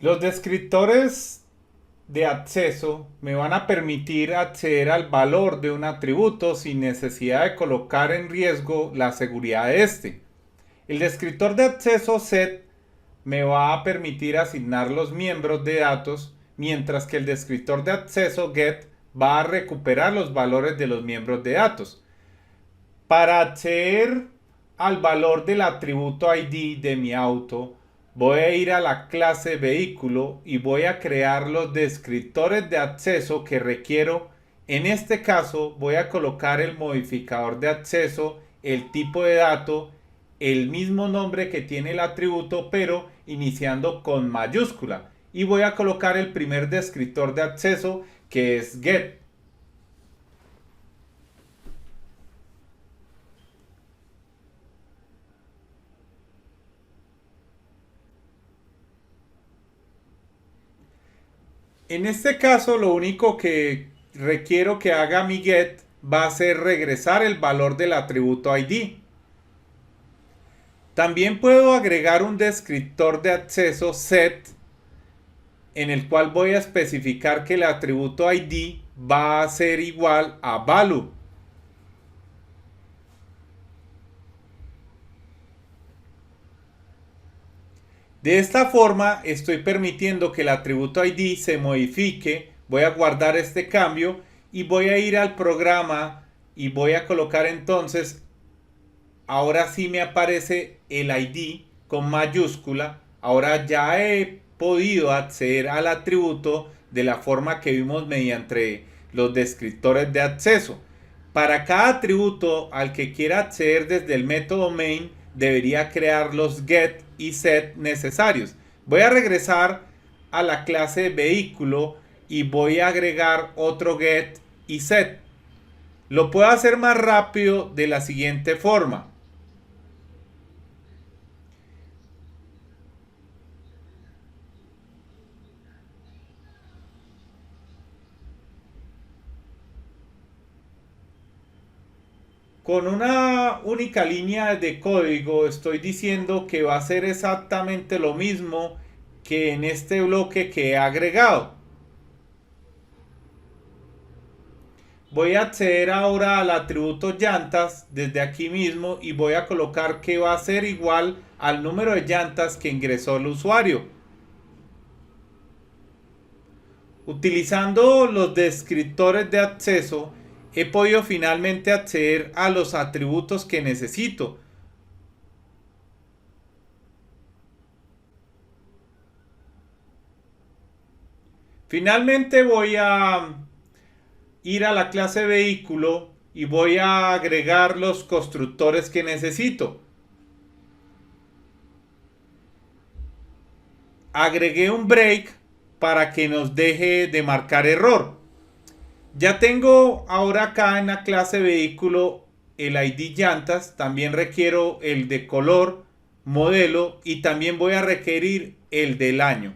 Los descriptores de acceso me van a permitir acceder al valor de un atributo sin necesidad de colocar en riesgo la seguridad de este. El descriptor de acceso set me va a permitir asignar los miembros de datos, mientras que el descriptor de acceso get va a recuperar los valores de los miembros de datos. Para acceder al valor del atributo ID de mi auto, voy a ir a la clase vehículo y voy a crear los descriptores de acceso que requiero. En este caso voy a colocar el modificador de acceso, el tipo de dato, el mismo nombre que tiene el atributo, pero iniciando con mayúscula. Y voy a colocar el primer descriptor de acceso, que es get. En este caso, lo único que requiero que haga mi get va a ser regresar el valor del atributo ID. También puedo agregar un descriptor de acceso set, en el cual voy a especificar que el atributo ID va a ser igual a value. De esta forma estoy permitiendo que el atributo ID se modifique. Voy a guardar este cambio y voy a ir al programa y voy a colocar entonces, ahora sí me aparece el ID con mayúscula. Ahora ya he podido acceder al atributo de la forma que vimos mediante los descriptores de acceso. Para cada atributo al que quiera acceder desde el método main, debería crear los get y set necesarios. Voy a regresar a la clase vehículo y voy a agregar otro get y set. Lo puedo hacer más rápido de la siguiente forma. Con una única línea de código estoy diciendo que va a ser exactamente lo mismo que en este bloque que he agregado. Voy a acceder ahora al atributo llantas desde aquí mismo y voy a colocar que va a ser igual al número de llantas que ingresó el usuario. Utilizando los descriptores de acceso, he podido finalmente acceder a los atributos que necesito. Finalmente voy a ir a la clase vehículo y voy a agregar los constructores que necesito. Agregué un break para que nos deje de marcar error. Ya tengo ahora acá en la clase vehículo el ID llantas, también requiero el de color, modelo y también voy a requerir el del año.